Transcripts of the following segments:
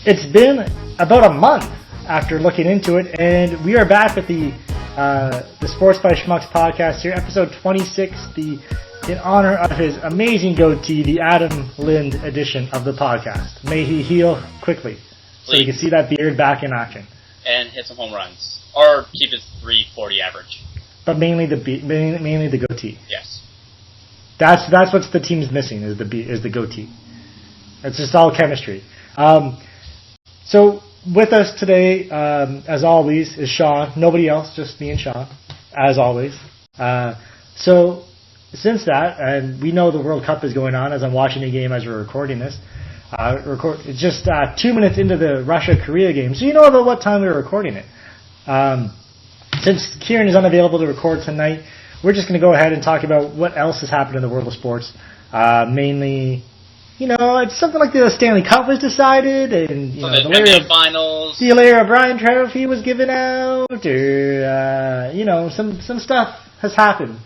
It's been about a month after looking into it, and we are back with the Sports by Schmucks podcast here, episode 26, in honor of his amazing goatee, the Adam Lind edition of the podcast. May he heal quickly, so you can see that beard back in action. And hit some home runs, or keep his 340 average. But mainly the goatee. Yes. That's what the team's missing is the goatee. It's just all chemistry. So with us today, as always, is Sean. Nobody else, just me and Sean, as always. So since that, and we know the World Cup is going on as I'm watching the game as we're recording this. It's just 2 minutes into the Russia-Korea game, so you know about what time we were recording it. Since Kieran is unavailable to record tonight, we're just going to go ahead and talk about what else has happened in the world of sports. Mainly, it's something like the Stanley Cup was decided, and the NBA Finals. The Larry O'Brien Trophy was given out, or some stuff has happened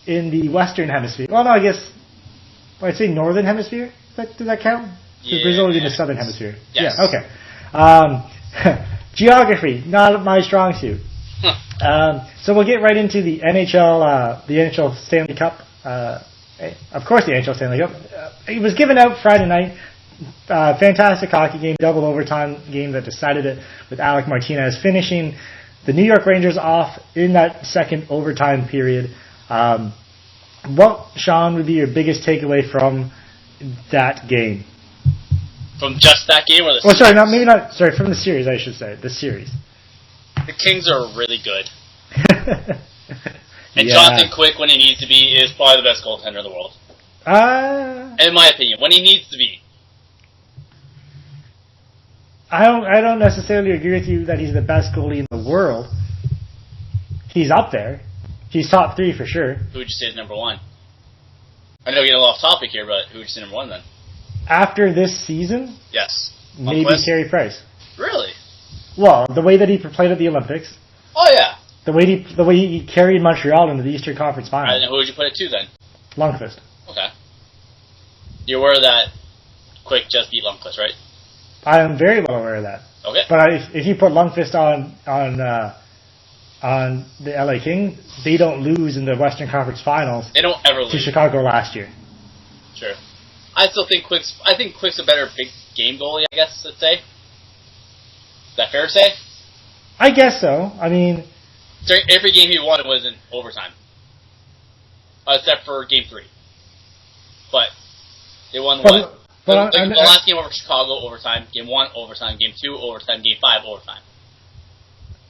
in the Western Hemisphere. Well, no, I guess I'd say Northern Hemisphere. Does that count? Yeah, Brazil would be the Southern Hemisphere. Yes. Yeah. Okay. Geography, not my strong suit. So we'll get right into the NHL Stanley Cup. Of course, the NHL Stanley Cup. It was given out Friday night. Fantastic hockey game, double overtime game that decided it, with Alec Martinez finishing the New York Rangers off in that second overtime period. What, Sean, would be your biggest takeaway from that game? From just that game, or the series? From the series, I should say. The series. The Kings are really good. And Jonathan Quick, when he needs to be, is probably the best goaltender in the world. In my opinion, when he needs to be. I don't necessarily agree with you that he's the best goalie in the world. He's up there. He's top 3 for sure. Who would you say is number 1? I know we get a little off topic here, but who would you say number 1 then? After this season? Yes. Maybe Carey Price. Really? Well, the way that he played at the Olympics. Oh, yeah. The way he carried Montreal into the Eastern Conference Final. And who would you put it to then? Lundqvist. Okay. You're aware that Quick just beat Lundqvist, right? I am very well aware of that. Okay. But if you put Lundqvist on the LA Kings, they don't lose in the Western Conference Finals. They don't ever lose to Chicago last year. Sure. I think Quick's a better big game goalie, I guess, let's say. Is that fair to say? I guess so. I mean, every game he won was in overtime. Except for Game 3. But they won one. The last game over Chicago, overtime. Game 1, overtime. Game 2, overtime. Game 5, overtime.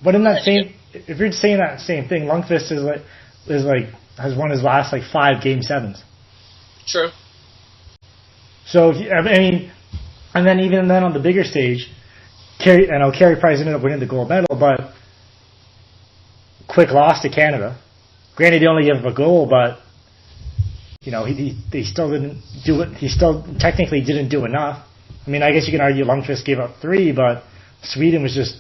But in that if you're saying that same thing, Lundqvist has won his last 5 Game 7s. True. So and then even then on the bigger stage, Carey Price ended up winning the gold medal, but Quick lost to Canada. Granted, he only gave up a goal, but he still didn't do it. He still technically didn't do enough. I mean, I guess you can argue Lundqvist gave up 3, but Sweden was just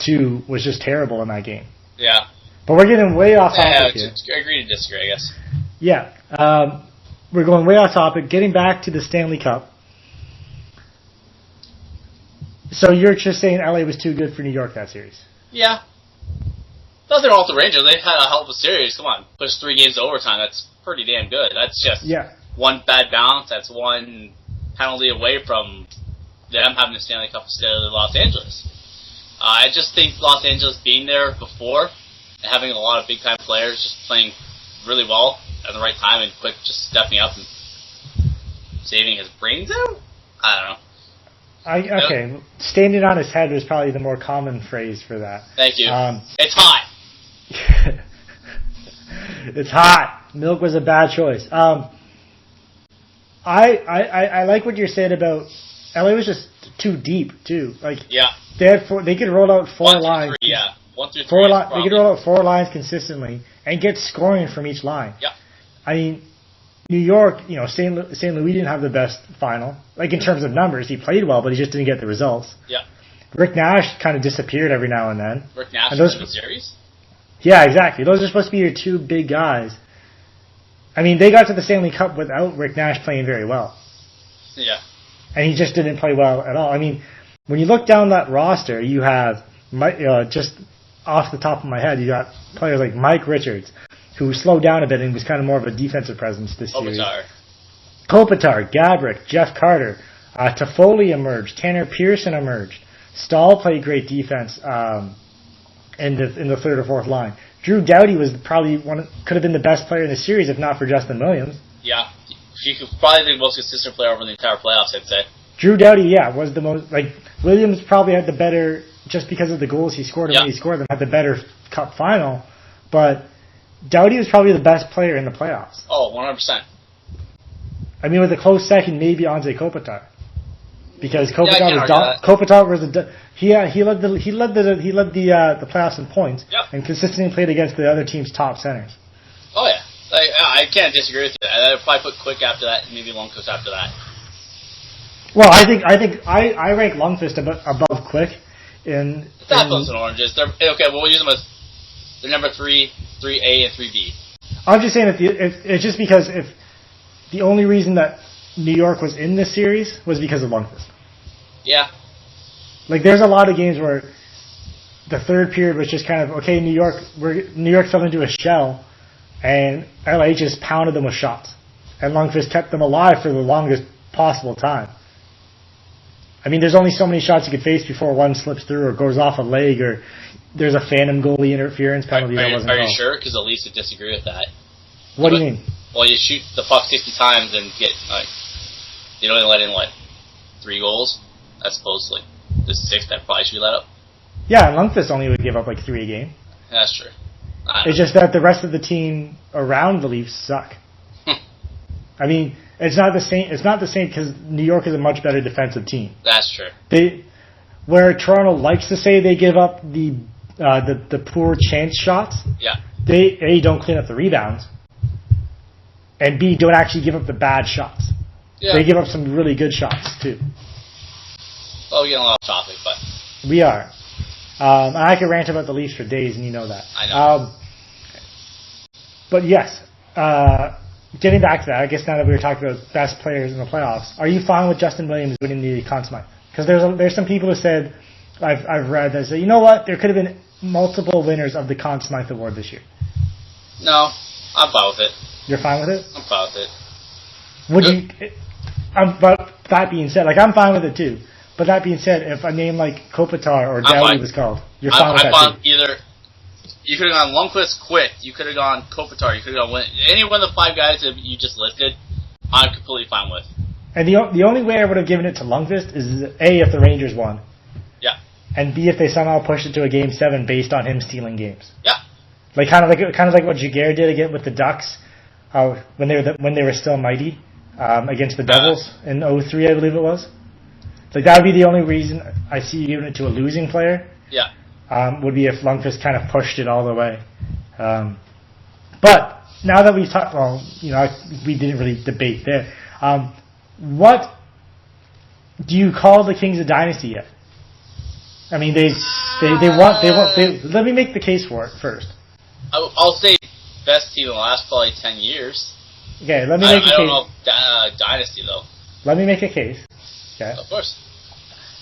terrible in that game. Yeah. But we're getting way off topic here. I agree to disagree, I guess. Yeah. We're going way off topic. Getting back to the Stanley Cup. So you're just saying LA was too good for New York that series? Yeah. Nothing wrong with the Rangers. They've had a hell of a series. Come on. Push 3 games to overtime. That's pretty damn good. That's just one bad bounce. That's one penalty away from them having the Stanley Cup instead of Los Angeles. I just think Los Angeles being there before and having a lot of big-time players just playing really well at the right time and Quick just stepping up and saving his brains out? I don't know. Okay, standing on his head was probably the more common phrase for that. Thank you. It's hot. It's hot. Milk was a bad choice. I like what you're saying about LA was just too deep too. They could roll out 4 lines. 3, yeah. 1 through 3. They could roll out 4 lines consistently and get scoring from each line. Yeah. I mean, New York, St. Louis didn't have the best final. In terms of numbers, he played well, but he just didn't get the results. Yeah. Rick Nash kind of disappeared every now and then. Rick Nash in the series? Yeah, exactly. Those are supposed to be your 2 big guys. I mean, they got to the Stanley Cup without Rick Nash playing very well. Yeah. And he just didn't play well at all. I mean, when you look down that roster, you have, just off the top of my head, you got players like Mike Richards, who slowed down a bit and was kind of more of a defensive presence this series. Kopitar, Gabrick, Jeff Carter, Toffoli emerged, Tanner Pearson emerged. Stahl played great defense in the third or fourth line. Drew Doughty was probably could have been the best player in the series if not for Justin Williams. Yeah, he could probably the most consistent player over the entire playoffs, I'd say. Drew Doughty, was the most, Williams probably had the better, just because of the goals he scored and when he scored them, had the better cup final, but Doughty was probably the best player in the playoffs. Oh, 100%. I mean, with a close second, maybe Anze Kopitar. Because Kopitar was he led the playoffs in points and consistently played against the other team's top centers. Oh yeah, I can't disagree with you. I'd probably put Quick after that, and maybe Lundqvist after that. Well, I rank Lundqvist above Quick in apples and oranges. We'll use them as the number 3, 3A, and 3B. I'm just saying it's just because if the only reason that New York was in this series was because of Lundqvist. Yeah. There's a lot of games where the third period was just kind of, okay, New York fell into a shell, and LA just pounded them with shots. And Lundqvist kept them alive for the longest possible time. I mean, there's only so many shots you could face before one slips through or goes off a leg or there's a phantom goalie interference penalty that wasn't called. Are you sure? Because Elise would disagree with that. What do you mean? Well, you shoot the puck 60 times and get, you don't let in, 3 goals? That's supposedly the 6 that probably should be let up. Yeah, and Lundqvist only would give up 3 a game. That's true. It's just that the rest of the team around the Leafs suck. I mean, it's not the same. It's not the same because New York is a much better defensive team. That's true. Where Toronto likes to say they give up the poor chance shots. Yeah. They A, don't clean up the rebounds, and B, don't actually give up the bad shots. Yeah. They give up some really good shots too. Oh, we're getting a lot of topic, but we are. And I could rant about the Leafs for days, and you know that. I know. But yes, getting back to that, I guess now that we were talking about best players in the playoffs, are you fine with Justin Williams winning the Conn Smythe? Because there's some people who said, I've read that say, you know what, there could have been multiple winners of the Conn Smythe Award this year. No, I'm fine with it. You're fine with it? I'm fine with it. But that being said, I'm fine with it too. But that being said, if a name like Kopitar or Doughty was called, you're fine with that too. Either you could have gone Lundqvist, Quick, you could have gone Kopitar, you could have gone any one of the 5 guys that you just listed. I'm completely fine with. And the only way I would have given it to Lundqvist is A, if the Rangers won. Yeah. And B, if they somehow pushed it to a Game 7 based on him stealing games. Yeah. Kind of like what Jaguar did again with the Ducks, when they were still mighty against the Devils in 2003, I believe it was. That would be the only reason I see you giving it to a losing player. Yeah. Would be if Lundqvist kind of pushed it all the way. But now that we've talked, we didn't really debate there. What do you call the Kings a dynasty yet? I mean, they want. Let me make the case for it first. I'll say best team in the last probably 10 years. Okay, let me make a case. I don't know dynasty though. Let me make a case. Okay. Of course.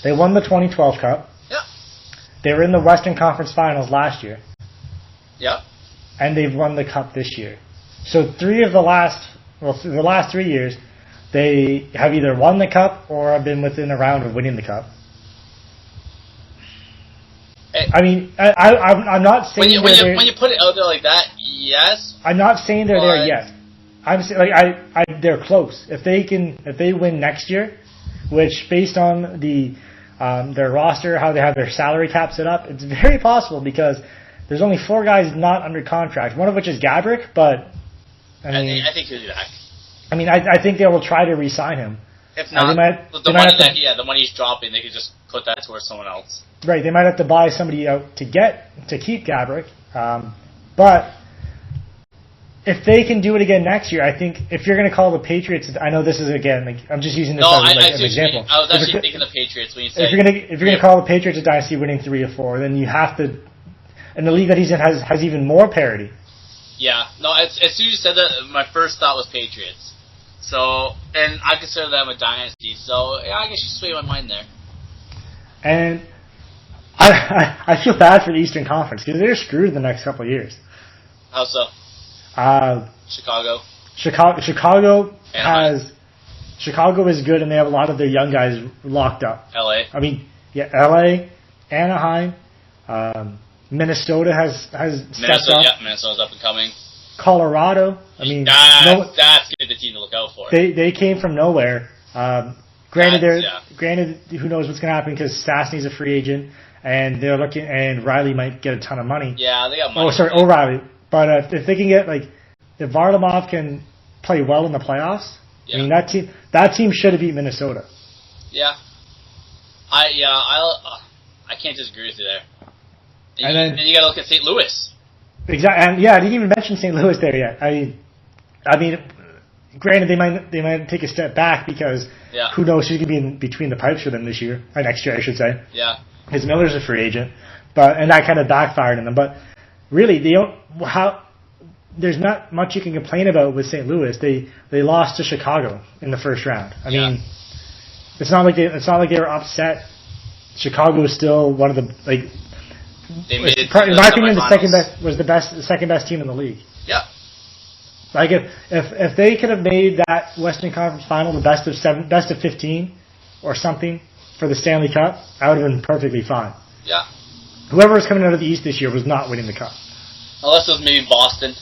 They won the 2012 Cup. Yeah. They were in the Western Conference Finals last year. Yeah. And they've won the Cup this year. So the last 3 years, they have either won the Cup or have been within a round of winning the Cup. I mean, I'm not saying when you put it out there like that, yes. I'm not saying they're there yet. I'm saying they're close. If they win next year, which based on their roster, how they have their salary cap set up, it's very possible because there's only 4 guys not under contract. One of which is Gabrick, but I think he'll be back. I mean, I think they will try to re-sign him. If not, the money he's dropping, they could just put that towards someone else. Right, they might have to buy somebody out to keep Gabrick. But if they can do it again next year, I think if you're going to call the Patriots, I know this is again, I'm just using this as an example. I was actually thinking the Patriots when you said. If you're going to call the Patriots a dynasty winning 3 or 4, then you have to, and the league that he's in has even more parity. Yeah, no. As soon as you said that, my first thought was Patriots. So, and I consider them a dynasty. So, yeah, I guess you sway my mind there. And I feel bad for the Eastern Conference because they're screwed the next couple of years. How so? Chicago. Chicago is good, and they have a lot of their young guys locked up. LA. I mean, yeah, LA, Anaheim, Minnesota has stepped up. Yeah, Minnesota's up and coming. Colorado. I mean, that's going to be the team to look out for. They came from nowhere. Granted, who knows what's going to happen because Stastny's a free agent, and they're looking, and Riley might get a ton of money. Yeah, they got money. O'Reilly. But if they can get if Varlamov can play well in the playoffs, I mean that team should have beat Minnesota. Yeah, I can't disagree with you there. And then you got to look at St. Louis. Exactly, and I didn't even mention St. Louis there yet. I mean, granted they might take a step back because who knows who's going to be in between the pipes for them this year or next year, I should say. Yeah, because Miller's a free agent, and that kind of backfired on them. But really, there's not much you can complain about with St. Louis. They lost to Chicago in the first round. I mean, it's not like they were upset. Chicago is still one of the They made it in my opinion, the second best team in the league. Yeah. Like if they could have made that Western Conference Final the best of 15 or something for the Stanley Cup, I would have been perfectly fine. Yeah. Whoever was coming out of the East this year was not winning the Cup. Unless it was maybe Boston.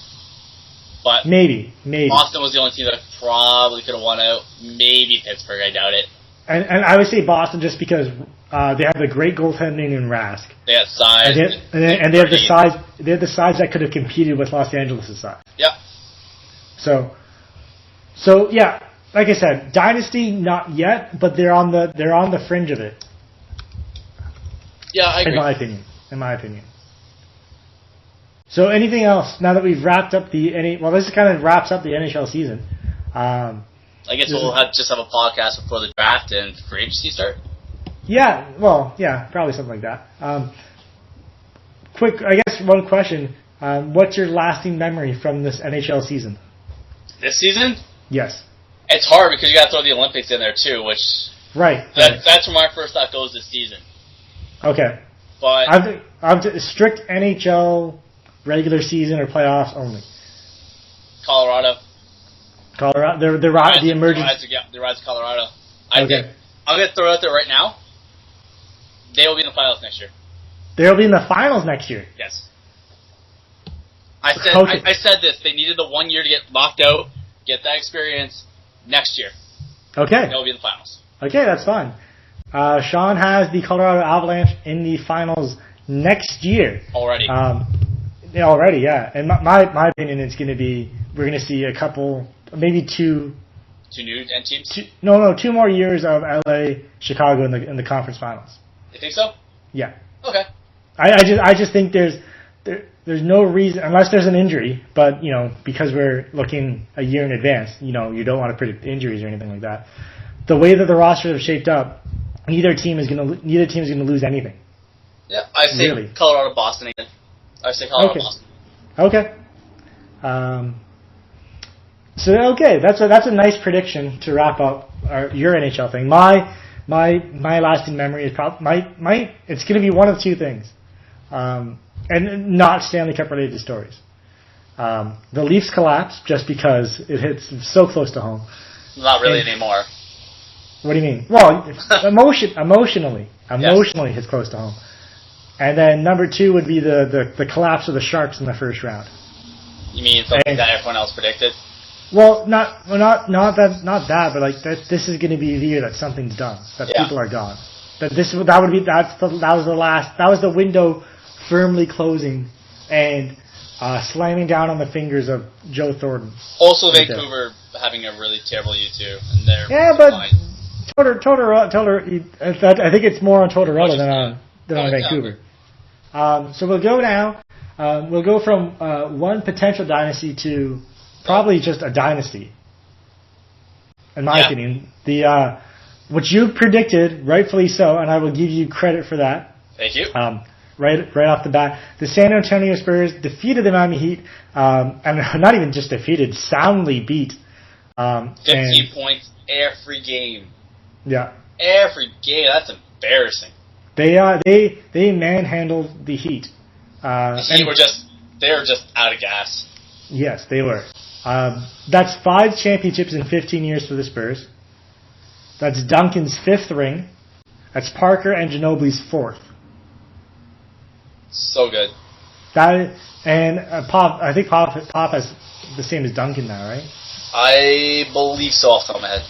But maybe Boston was the only team that probably could have won out. Maybe Pittsburgh, I doubt it. And I would say Boston just because they have a great goaltending in Rask. They have size. And they have the size. They have the size that could have competed with Los Angeles' size. Yeah. So yeah, like I said, dynasty not yet, but they're on the fringe of it. Yeah, I agree. In my opinion. So anything else now that we've wrapped up this kind of wraps up the NHL season. I guess we'll just have a podcast before the draft and free agency start. Yeah, probably something like that. Quick, I guess one question: what's your lasting memory from this NHL season? This season? Yes. It's hard because you got to throw the Olympics in there too, which that's where my first thought goes this season. Okay. But I'm strict NHL regular season or playoffs only. Colorado. The emergence. The rise of Colorado. I'm going to throw it out there right now. They will be in the finals next year. They'll be in the finals next year. Yes. I said this. They needed the 1 year to get locked out, get that experience. Next year. Okay. They'll be in the finals. Okay, that's fine. Sean has the Colorado Avalanche in the finals next year. Already. Already, yeah. And my opinion is going to be we're going to see a couple, maybe two new teams. Two more years of LA, Chicago in the conference finals. You think so? Yeah. Okay. I just think there's no reason unless there's an injury, but because we're looking a year in advance, you don't want to predict injuries or anything like that. The way that the rosters have shaped up, neither team is going to lose anything. Yeah, I say Colorado, Boston again. I say Colorado, Boston. Okay. That's a nice prediction to wrap up your NHL thing. My lasting memory is it's going to be one of two things, and not Stanley Cup related stories. The Leafs collapse just because it hits so close to home. Not really anymore. What do you mean? Well, emotionally hits close to home. And then number two would be the collapse of the Sharks in the first round. You mean something that everyone else predicted? Well, not that, but like this is going to be the year that something's done. That people are gone. That was the window firmly closing and slamming down on the fingers of Joe Thornton. Also, Vancouver having a really terrible U2, and they're I think it's more on Tortorella than on Vancouver. So we'll go now. We'll go from one potential dynasty to probably just a dynasty. In my opinion, what you predicted, rightfully so, and I will give you credit for that. Thank you. Right off the bat, the San Antonio Spurs defeated the Miami Heat, and not even just defeated, soundly beat. 50 points every game. Yeah. Every game. That's embarrassing. They manhandled the Heat. The Heat were just out of gas. Yes, they were. That's 5 championships in 15 years for the Spurs. That's Duncan's 5th ring. That's Parker and Ginobili's 4th. So good. Pop. I think Pop has the same as Duncan now, right? I believe so off the top of my head.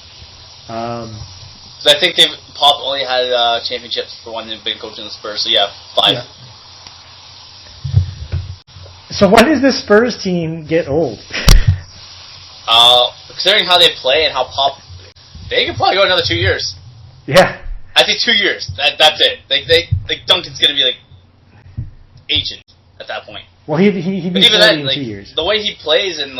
I think Pop only had championships for one big coach in the Spurs. So yeah, 5. Yeah. So when does this Spurs team get old? Considering how they play and how Pop, they could probably go another 2 years. Yeah. I think 2 years. That's it. Duncan's gonna be ancient at that point. Well, he'd be 40 in 2 years. The way he plays and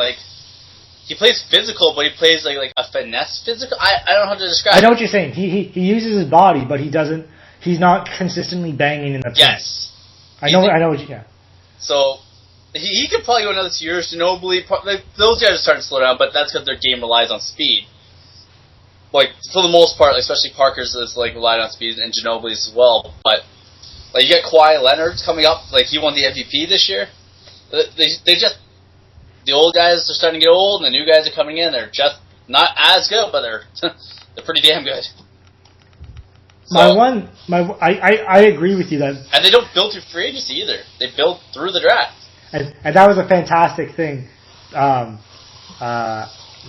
he plays physical, but he plays like a finesse physical. I don't know how to describe. I know what you're saying. He uses his body, but he doesn't. He's not consistently banging in the paint. Yes. I know. Yeah. So he could probably go another 2 years. Ginobili, those guys are starting to slow down, but that's because their game relies on speed. For the most part, especially Parker's is relied on speed, and Ginobili's as well. But you get Kawhi Leonard coming up, he won the MVP this year. The old guys are starting to get old, and the new guys are coming in. They're just not as good, but they're pretty damn good. So, I agree with you that, and they don't build through free agency either. They build through the draft. And that was a fantastic thing.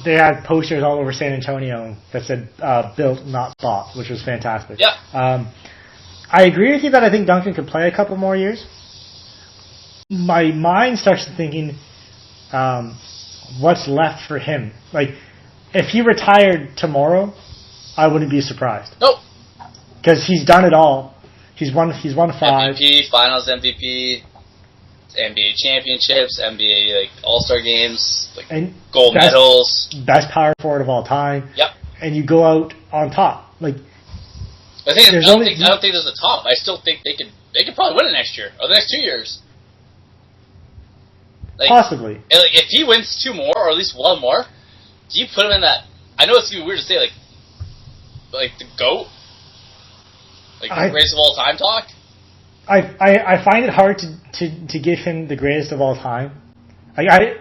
They had posters all over San Antonio that said "built, not bought," which was fantastic. Yeah. I agree with you that I think Duncan could play a couple more years. My mind starts thinking, what's left for him? If he retired tomorrow, I wouldn't be surprised. Nope. Because he's done it all. He's won 5. MVP, Finals MVP, NBA championships, NBA All-Star games, and gold medals. Best power forward of all time. Yep. And you go out on top. I don't think there's a top. I still think they could probably win it next year or the next 2 years. Possibly. If he wins 2 more or at least 1 more, do you put him in that? I know it's gonna be weird to say the GOAT, the greatest of all time talk. I find it hard to give him the greatest of all time.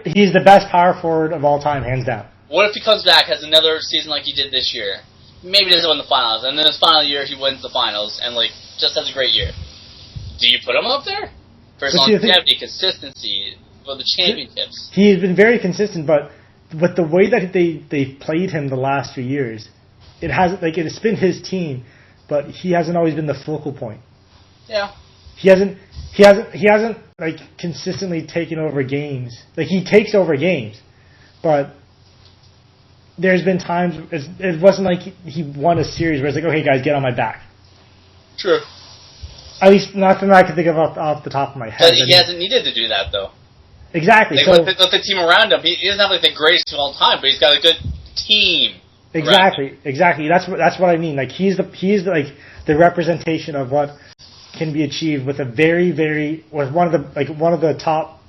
He's the best power forward of all time, hands down. What if he comes back, has another season like he did this year? Maybe doesn't win the finals, and then his final year he wins the finals and just has a great year. Do you put him up there for his longevity, consistency, for the championships? He has been very consistent, but with the way that they played him the last few years, it has been his team, but he hasn't always been the focal point. Yeah. He hasn't consistently taken over games. He takes over games, but there's been times it wasn't like he won a series where it's okay guys, get on my back. True. At least nothing I can think of off the top of my head. But he hasn't needed to do that though. Exactly. With the team around him, he doesn't have the greatest of all time, but he's got a good team. Exactly. That's what I mean. He's the representation of what can be achieved with with one of the top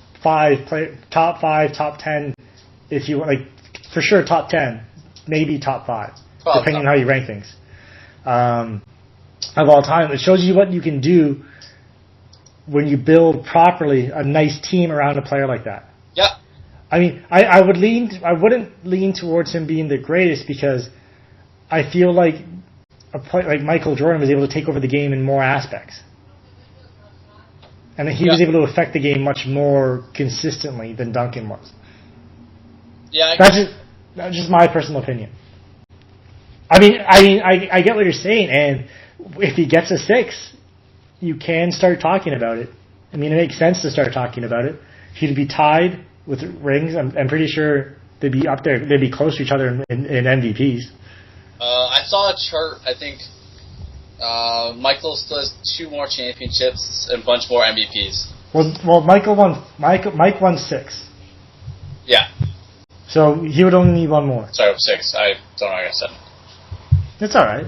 10, if you for sure top 10, maybe top 5, depending on how you rank things, of all time. It shows you what you can do when you build properly a nice team around a player like that. Yeah. I mean, I wouldn't lean towards him being the greatest because I feel like a player like Michael Jordan was able to take over the game in more aspects. And he was able to affect the game much more consistently than Duncan was. Yeah, that's just my personal opinion. I mean, I get what you're saying, and if he gets a 6, you can start talking about it. I mean, it makes sense to start talking about it. He'd be tied with rings. I'm pretty sure they'd be up there. They'd be close to each other in MVPs. I saw a chart. I think Michael still has 2 more championships and a bunch more MVPs. Well, Mike won 6. Yeah. So he would only need 1 more. Sorry, 6. I don't know. I got 7. It's all right.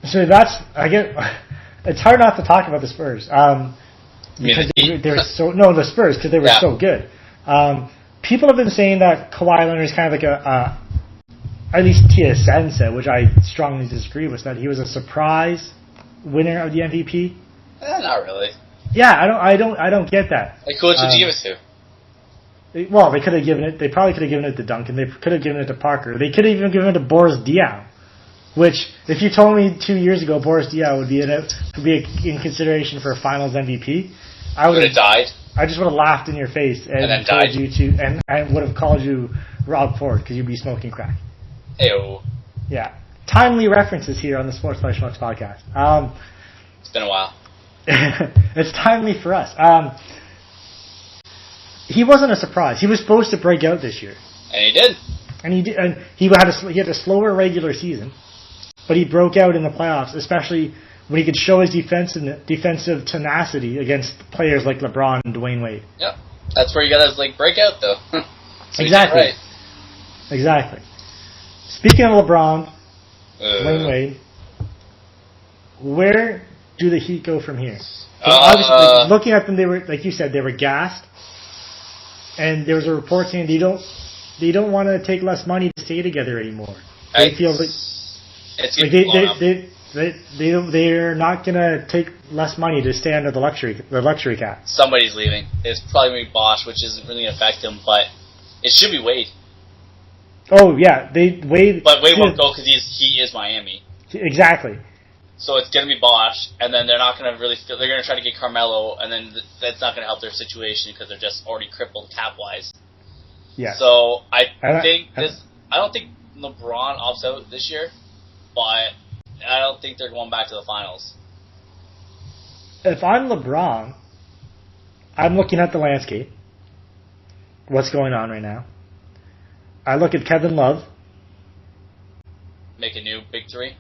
So it's hard not to talk about the Spurs. Because the Spurs, because they were so good. People have been saying that Kawhi Leonard is kind of at least TSN said, which I strongly disagree with, that he was a surprise winner of the MVP. Not really. Yeah, I don't get that. Like, who would you give it to? Well, they could have given it. They probably could have given it to Duncan. They could have given it to Parker. They could have even given it to Boris Diaw. Which, if you told me 2 years ago Boris Diaw would be in consideration for a Finals MVP, I would have died. I just would have laughed in your face and then told died. you to, and I would have called you Rob Ford because you'd be smoking crack. Ew. Yeah, timely references here on the Sports by Schmucks podcast. It's been a while. It's timely for us. He wasn't a surprise. He was supposed to break out this year, and he did. And he did. And he had a slower regular season, but he broke out in the playoffs, especially when he could show his defensive tenacity against players like LeBron and Dwayne Wade. Yep, that's where you got to break out though. So exactly. Right. Exactly. Speaking of LeBron, Dwayne Wade, where do the Heat go from here? Obviously, looking at them, they were, like you said, they were gassed, and there was a report saying they don't want to take less money to stay together anymore. They feel like they're not going to take less money to stay under the luxury cap. Somebody's leaving. It's probably going to be Bosch, which isn't really going to affect him, but it should be Wade. Oh yeah, Wade. But Wade won't go because he is Miami. Exactly. So it's going to be Bosch, and then they're not going to really. They're going to try to get Carmelo, and then that's not going to help their situation because they're just already crippled cap wise. Yeah. So I don't think LeBron opts out this year, but I don't think they're going back to the finals. If I'm LeBron, I'm looking at the landscape. What's going on right now? I look at Kevin Love. Make a new big three.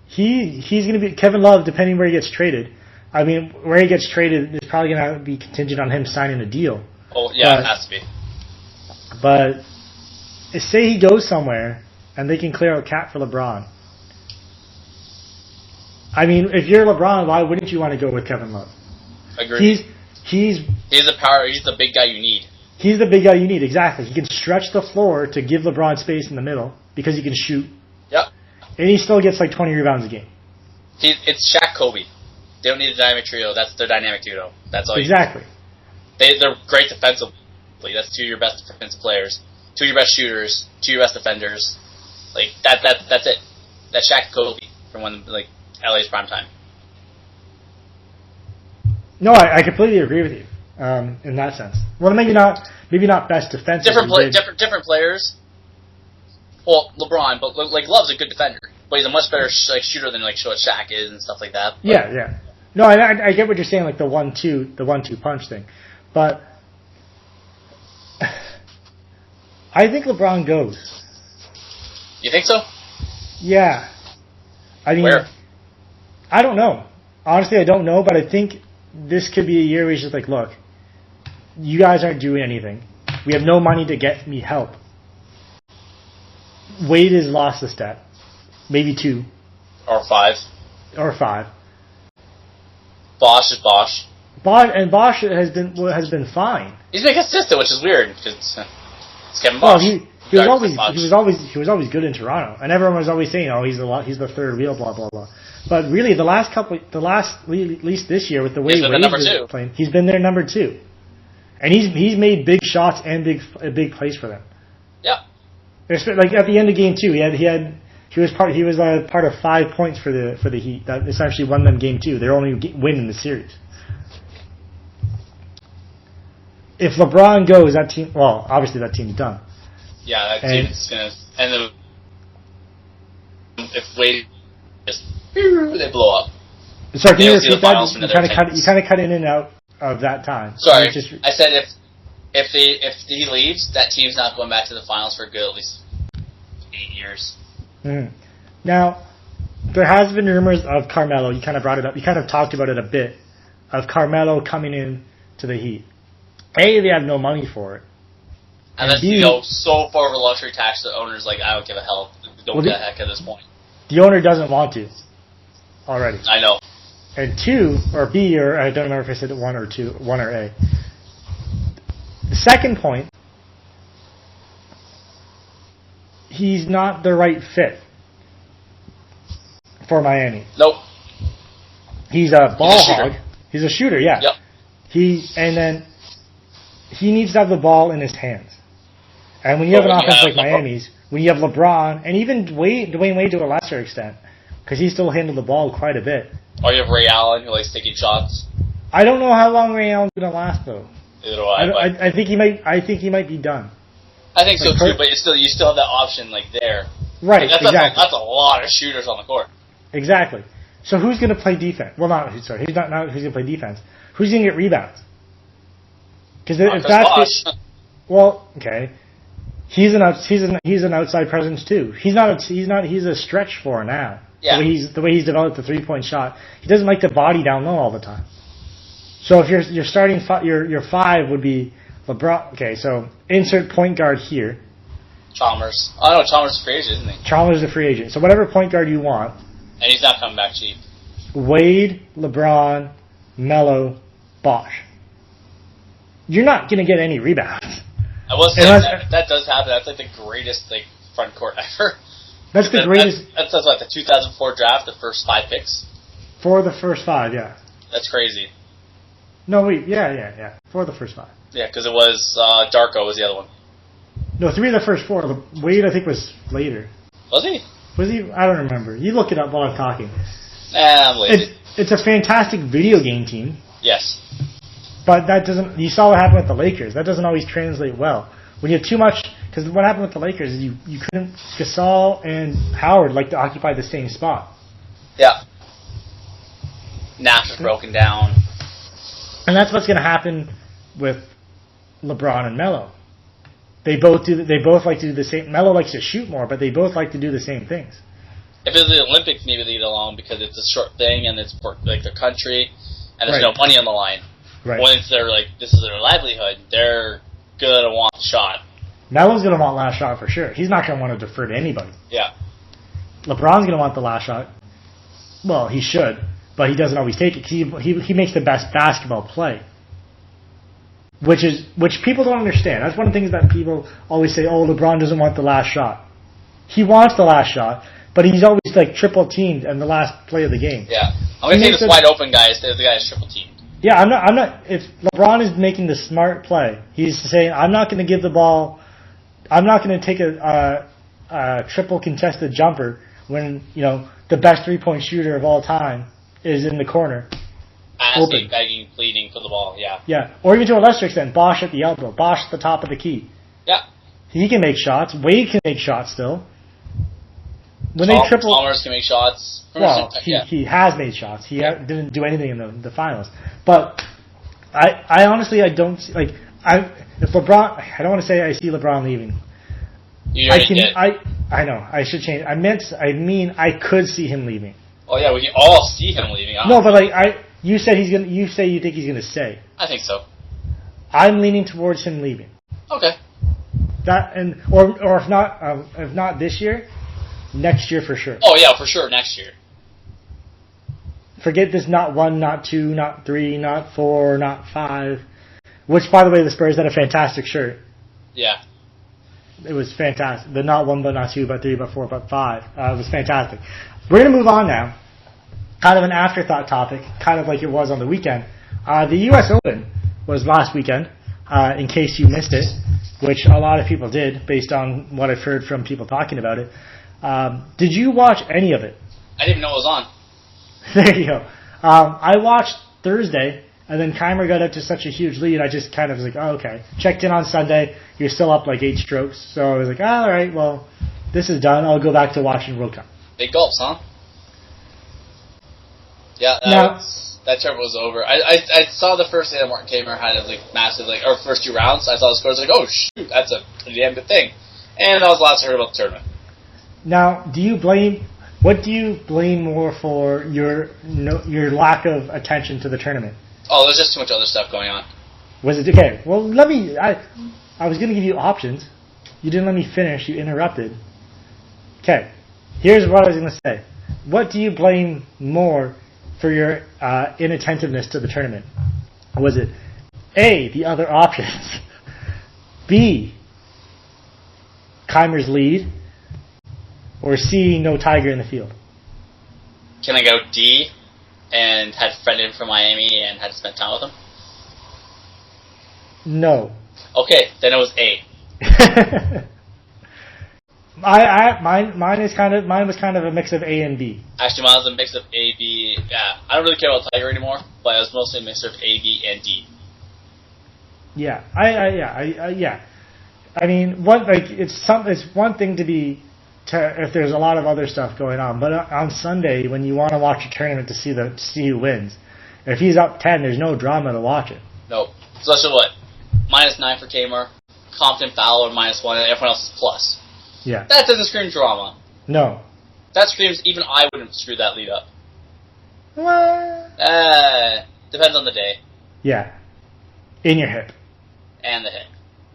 He's going to be Kevin Love, depending where he gets traded. I mean, where he gets traded is probably going to be contingent on him signing a deal. Oh yeah, it has to be. But say he goes somewhere and they can clear out cap for LeBron. I mean, if you're LeBron, why wouldn't you want to go with Kevin Love? Agreed. He's the power. He's the big guy you need. He's the big guy you need, exactly. He can stretch the floor to give LeBron space in the middle because he can shoot. Yep. And he still gets like 20 rebounds a game. It's Shaq Kobe. They don't need a dynamic trio. That's their dynamic duo. That's all. Exactly. They're great defensively. That's two of your best defensive players, two of your best shooters, two of your best defenders. Like that's it. That's Shaq Kobe from when LA's prime time. No, I completely agree with you in that sense. Well, maybe not best defensive. Different players. Well, LeBron, but Love's a good defender, but he's a much better shooter than Shaq is and stuff like that. But yeah. No, I get what you're saying, like the 1-2 punch thing, but I think LeBron goes. You think so? Yeah. I mean, where? I don't know. Honestly, I don't know, but I think this could be a year where he's just like, look, you guys aren't doing anything. We have no money to get me help. Wade has lost a step. Maybe 2. Or 5. Bosch is Bosch. Bosch has been fine. He's been consistent, which is weird because it's Kevin Bosch. Well, he was always good in Toronto, and everyone was always saying, "Oh, he's the third wheel," blah blah blah. But really, at least this year with the way Wade's playing, he's been their number 2, and he's made big shots and big plays for them. Yeah. Like at the end of game 2, he was part of 5 points for the Heat that essentially won them game 2. Their only win in the series. If LeBron goes, that team. Well, obviously that team's done. Yeah, that team's gonna. And if Wade just they blow up. Sorry, can you repeat that? You kind of cut in and out of that time. Sorry, I said if he leaves, that team's not going back to the finals for good at least 8 years. Mm. Now, there has been rumors of Carmelo. You kind of brought it up. You kind of talked about it a bit of Carmelo coming in to the Heat. A, they have no money for it. And that's so far of a luxury tax to owners. I don't give a hell. Don't give a heck at this point. The owner doesn't want to already. I know. And 2, or B, or I don't remember if I said 1 or 2, 1 or A. The second point, he's not the right fit for Miami. Nope. He's a ball hog. He's a shooter, yeah. Yep. He needs to have the ball in his hands. And when you have an offense like Miami's, when you have LeBron, and even Dwayne Wade to a lesser extent, because he still handled the ball quite a bit. Or you have Ray Allen, who likes taking shots. I don't know how long Ray Allen's going to last, though. Neither do I. I think he might be done. I think so too, but you still have that option there. Right, exactly. That's a lot of shooters on the court. Exactly. So who's going to play defense? Well, who's going to play defense? Who's going to get rebounds? Because if that's it, well, okay. He's an outside presence too. He's a stretch four now. Yeah. The way he's developed the 3-point shot, he doesn't like to body down low all the time. So if your starting your five would be LeBron. Okay, so insert point guard here. Chalmers. Oh no, Chalmers is a free agent, isn't he? Chalmers is a free agent. So whatever point guard you want. And he's not coming back cheap. Wade, LeBron, Melo, Bosh. You're not going to get any rebounds. I will say that does happen. That's the greatest front court ever. That's the greatest. That's the 2004 draft, the first 5 picks. For the first 5, yeah. That's crazy. No, wait, yeah. For the first 5. Yeah, because it was Darko was the other one. No, 3 of the first 4. Wade, I think, was later. Was he? Was he? I don't remember. You look it up while I'm talking. I'm lazy. It's a fantastic video game team. Yes. But that doesn't. You saw what happened with the Lakers. That doesn't always translate well. When you have too much, because what happened with the Lakers is you couldn't. Gasol and Howard like to occupy the same spot. Yeah. Nash is broken down. And that's what's going to happen with LeBron and Melo. They both like to do the same. Melo likes to shoot more, but they both like to do the same things. If it's the Olympics, maybe they get along because it's a short thing and it's for their country and there's no money on the line. Right. Once they're this is their livelihood, they're gonna want the shot. Melo's gonna want last shot for sure. He's not gonna want to defer to anybody. Yeah. LeBron's gonna want the last shot. Well, he should, but he doesn't always take it. He makes the best basketball play, which people don't understand. That's one of the things that people always say. Oh, LeBron doesn't want the last shot. He wants the last shot, but he's always triple teamed in the last play of the game. Yeah, I'm gonna take this wide open guy instead of the guy that's triple teamed. Yeah, I'm not. If LeBron is making the smart play, he's saying, I'm not going to give the ball. I'm not going to take a triple contested jumper when the best 3-point shooter of all time is in the corner, asking, begging, pleading for the ball. Yeah. Yeah, or even to a lesser extent, Bosh at the elbow, Bosh at the top of the key. Yeah. He can make shots. Wade can make shots still. When they triple, Chalmers can make shots. Well, he has made shots. He didn't do anything in the finals. But I honestly don't if LeBron. I don't want to say I see LeBron leaving. I know I should change. I mean I could see him leaving. Oh yeah, we can all see him leaving. No, but you said he's gonna. You say you think he's gonna stay. I think so. I'm leaning towards him leaving. Okay. Or if not this year, next year for sure. Oh yeah, for sure next year. Forget this not 1, not 2, not 3, not 4, not 5. Which, by the way, the Spurs had a fantastic shirt. Yeah. It was fantastic. The not 1, but not 2, but 3, but 4, but 5. It was fantastic. We're going to move on now. Kind of an afterthought topic, kind of like it was on the weekend. The U.S. Open was last weekend, in case you missed it, which a lot of people did, based on what I've heard from people talking about it. Did you watch any of it? I didn't even know it was on. There you go. I watched Thursday, and then Keimer got up to such a huge lead, I just kind of was like, oh, okay. Checked in on Sunday. You're still up 8 strokes. So I was like, all right, well, this is done. I'll go back to watching World Cup. Big gulps, huh? Yeah, that trip was over. I saw the first day that Martin Keimer had massive, or first 2 rounds. I saw the scores, oh, shoot, that's a pretty damn good thing. And that was the last I heard about the tournament. Now, what do you blame more for your lack of attention to the tournament? Oh, there's just too much other stuff going on. Was it okay? Well, I was going to give you options. You didn't let me finish. You interrupted. Okay, here's what I was going to say. What do you blame more for your inattentiveness to the tournament? Was it A, the other options, B, Keimer's lead, Or C, no Tiger in the field? Can I go D and had a friend in from Miami and had to spend time with him? No. Okay, then it was A. Mine was kind of a mix of A and B. Actually, mine was a mix of A, B. Yeah, I don't really care about Tiger anymore, but it was mostly a mix of A, B, and D. Yeah, yeah. I mean, it's one thing if there's a lot of other stuff going on, but on Sunday when you want to watch a tournament to see who wins, if he's up 10, there's no drama to watch it. Nope. Especially what? -9 for Kamer, Compton Fowler -1, and everyone else is plus. Yeah. That doesn't scream drama. No. That screams even I wouldn't screw that lead up. What? Depends on the day. Yeah. In your hip. And the hip.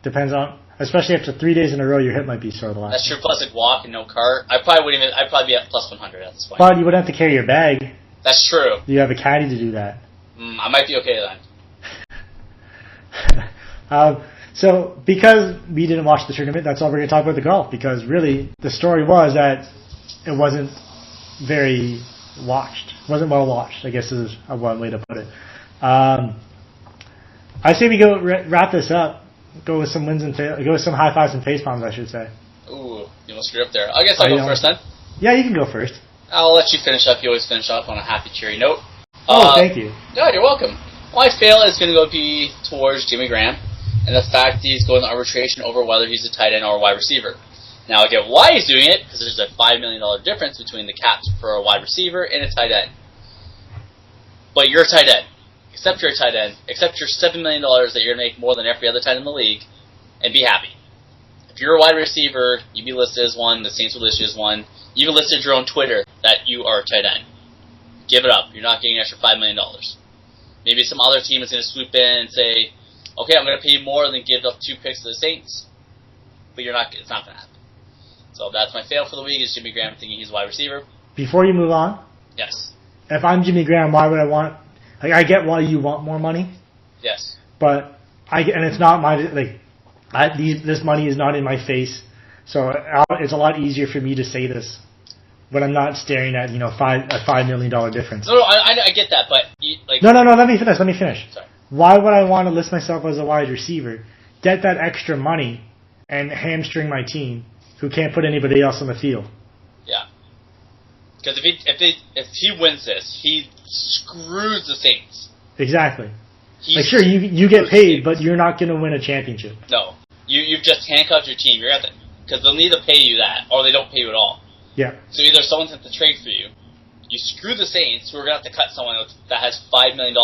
Depends on, especially after 3 days in a row, your hip might be sore the last. That's true. Plus a walk and no cart. I'd probably be at +100 at this point. But you wouldn't have to carry your bag. That's true. You have a caddy to do that. I might be okay then. So, because we didn't watch the tournament, that's all we're going to talk about the golf. Because really, the story was that it wasn't very watched. It wasn't well watched, I guess is one way to put it. I say we go wrap this up. Go with some go with some high fives and face palms, I should say. Ooh, you almost screwed up there. I guess I'll go first then. Yeah, you can go first. I'll let you finish up. You always finish off on a happy, cheery note. Thank you. Yeah, you're welcome. My fail is going to be towards Jimmy Graham and the fact that he's going to arbitration over whether he's a tight end or a wide receiver. Now, I get why he's doing it, because there's a $5 million difference between the caps for a wide receiver and a tight end. But you're a tight end. Accept you're a tight end. Accept your $7 million that you're going to make more than every other tight end in the league, and be happy. If you're a wide receiver, you'd be listed as one, the Saints would list you as one. You even listed your own Twitter that you are a tight end. Give it up. You're not getting an extra $5 million. Maybe some other team is going to swoop in and say, okay, I'm going to pay you more than give up 2 picks to the Saints. But it's not going to happen. So that's my fail for the week, is Jimmy Graham thinking he's a wide receiver. Before you move on. Yes. If I'm Jimmy Graham, why would I want, I get why you want more money. Yes. But and it's not this money is not in my face. So it's a lot easier for me to say this when I'm not staring at, a $5 million difference. No, I get that, but No, let me finish. Sorry. Why would I want to list myself as a wide receiver, get that extra money, and hamstring my team who can't put anybody else on the field? Yeah. Because if he wins this, he screws the Saints. Exactly. Sure, you get paid, but you're not going to win a championship. No. You've just handcuffed your team. Because they'll need to pay you that, or they don't pay you at all. Yeah. So either someone's going to trade for you, you screw the Saints, who are going to have to cut someone that has $5 million.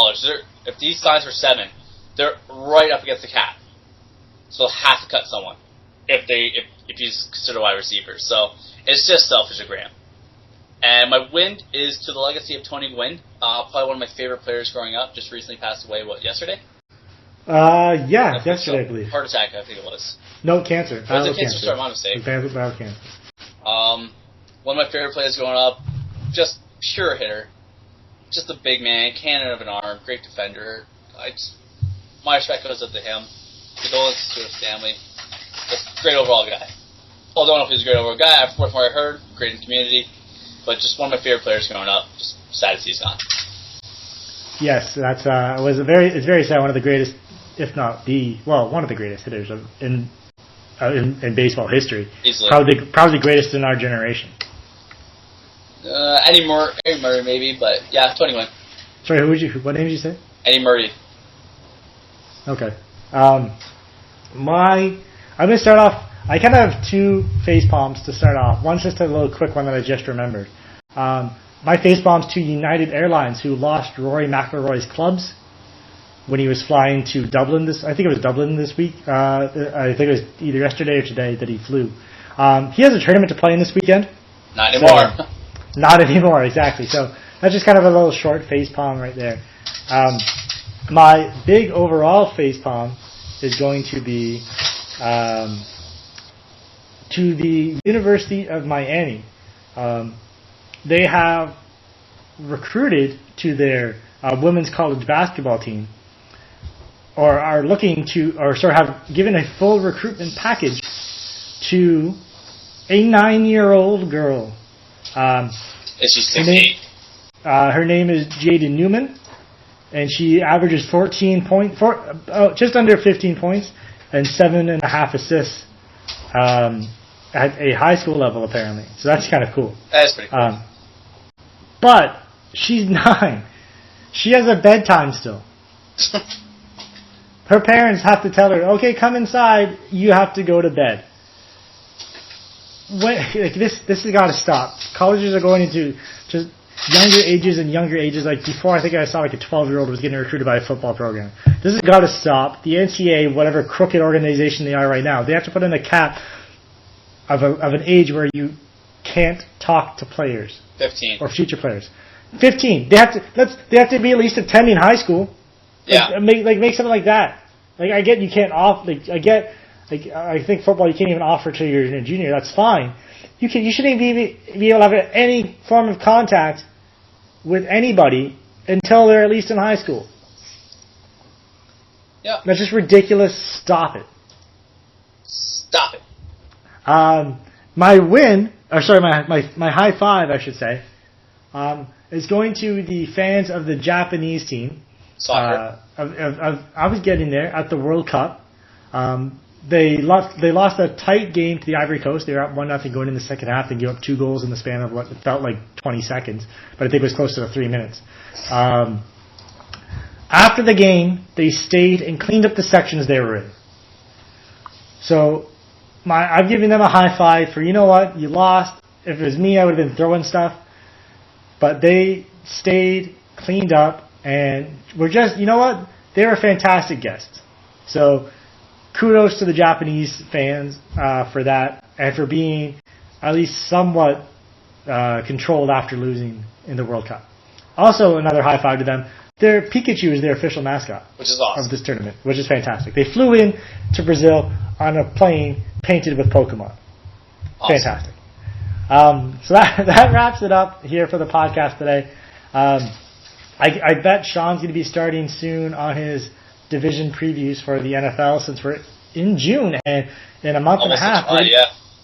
If these signs were 7, they're right up against the cap. So they'll have to cut someone if he's considered a wide receiver. So it's just selfish of Graham. And my win is to the legacy of Tony Gwynn, probably one of my favorite players growing up. Just recently passed away. Yesterday? Yesterday, I believe. Heart attack, I think it was. No, cancer. Was it cancer? Sorry, my mistake. Battle cancer. One of my favorite players growing up, just pure hitter, just a big man, cannon of an arm, great defender. My respect goes up to him. Condolences to his family. Just great overall guy. Well, I don't know if he was a great overall guy. From what I heard, great in the community, but just one of my favorite players growing up. Just sad to see he's gone. Yes, it's very sad. One of the greatest, if not one of the greatest hitters in baseball history. Easily. Probably the greatest in our generation. Eddie Murray maybe, but yeah, 21. Sorry, what name did you say? Eddie Murray. Okay. I'm going to start off. I kind of have 2 face palms to start off. One's just a little quick one that I just remembered. My face palms to United Airlines, who lost Rory McIlroy's clubs when he was flying to Dublin. I think it was Dublin this week. I think it was either yesterday or today that he flew. He has a tournament to play in this weekend. Not anymore. So, not anymore, exactly. So that's just kind of a little short face palm right there. My big overall face palm is going to be to the University of Miami. They have recruited to their women's college basketball team, or are looking to, or sort of have given a full recruitment package to a 9-year-old girl. Is she 6'8"? Her name is Jaden Newman, and she averages just under 15 points and 7.5 assists at a high school level, apparently. So that's kind of cool. That's pretty cool. But she's 9. She has a bedtime still. Her parents have to tell her, okay, come inside, you have to go to bed. This has got to stop. Colleges are going into just younger ages and younger ages. Like before, I think I saw like a 12-year-old was getting recruited by a football program. This has got to stop. The NCAA, whatever crooked organization they are right now, they have to put in a cap of an age where you can't talk to players. 15. Or future players. 15. They have to be at least attending high school. Yeah. Make something like that. Like I get you can't I think football you can't even offer to your junior. That's fine. You shouldn't be able to have any form of contact with anybody until they're at least in high school. Yeah. That's just ridiculous. Stop it. Stop it. My high five, I should say, is going to the fans of the Japanese team. Soccer. I was getting there at the World Cup. They lost a tight game to the Ivory Coast. They were up 1-0 going in the second half. They gave up 2 goals in the span of what felt like 20 seconds, but I think it was close to 3 minutes. After the game, they stayed and cleaned up the sections they were in. So I've given them a high five for, you know what, you lost. If it was me, I would have been throwing stuff. But they stayed, cleaned up, and were just, you know what, they were fantastic guests. So kudos to the Japanese fans for that and for being at least somewhat controlled after losing in the World Cup. Also, another high five to them. Their Pikachu is their official mascot, which is awesome, of this tournament, which is fantastic. They flew in to Brazil on a plane painted with Pokemon. Awesome. Fantastic. So that wraps it up here for the podcast today. I bet Sean's going to be starting soon on his division previews for the NFL since we're in June and in a month and a half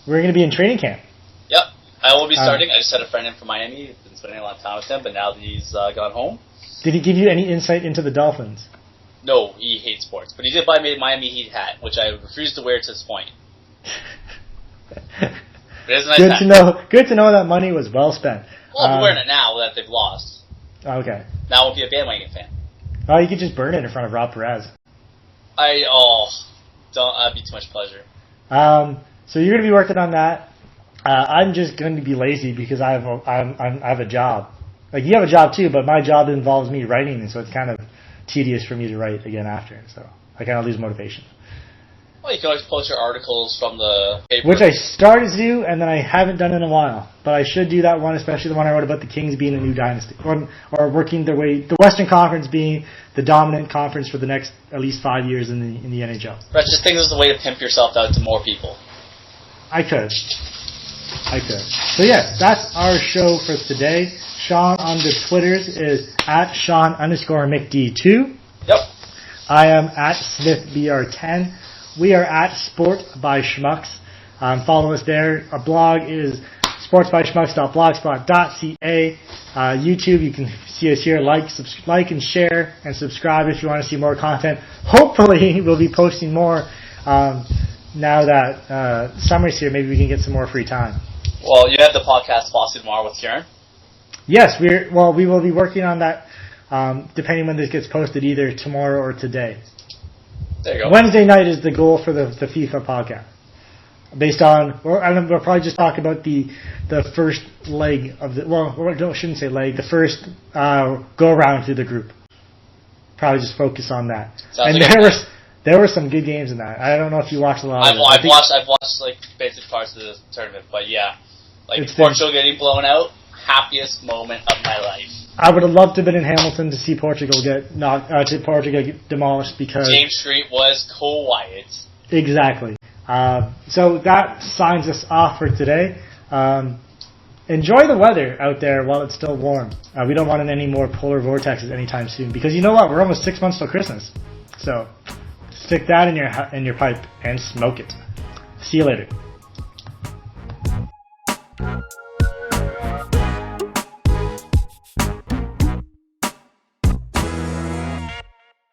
we're going to be in training camp. Yep, I will be starting. I just had a friend in from Miami. Been spending a lot of time with him, but now that he's gone home. Did he give you any insight into the Dolphins? No, he hates sports, but he did buy me a Miami Heat hat, which I refuse to wear to this point. Good to know that money was well spent. Well, I'm wearing it now that they've lost. Okay. Now I won't be a bandwagon fan. Oh, you could just burn it in front of Rob Perez. That'd be too much pleasure. So you're going to be working on that. I'm just going to be lazy because I have a job. Like you have a job too, but my job involves me writing, and so it's kind of tedious for me to write again after. So I kind of lose motivation. Well, you can always post your articles from the paper. Which I started to do, and then I haven't done in a while. But I should do that one, especially the one I wrote about the Kings being a new dynasty. Or working their way, the Western Conference being the dominant conference for the next at least 5 years in the NHL. I just think this is a way to pimp yourself out to more people. I could. So yeah, that's our show for today. Sean on the Twitters is at Sean_McD2. Yep. I am at SmithBR10. We are at Sport by Schmucks. Follow us there. Our blog is sportsbyschmucks.blogspot.ca. YouTube, you can see us here. Like and share and subscribe if you want to see more content. Hopefully, we'll be posting more now that summer's here. Maybe we can get some more free time. Well, you have the podcast possibly tomorrow with Kieran. Yes, we will be working on that depending when this gets posted, either tomorrow or today. There you go. Wednesday night is the goal for the FIFA podcast. Based on, we'll probably just talk about the first leg of the, shouldn't say leg, the first go around through the group. Probably just focus on that. Sounds and like there were some good games in that. I don't know if you watched a lot of it. I've watched like basic parts of the tournament, but yeah, like Portugal getting blown out, happiest moment of my life. I would have loved to have been in Hamilton to see Portugal get demolished because James Street was quiet. Exactly. So that signs us off for today. Enjoy the weather out there while it's still warm. We don't want any more polar vortexes anytime soon because you know what? We're almost 6 months till Christmas. So stick that in your pipe and smoke it. See you later. Bye.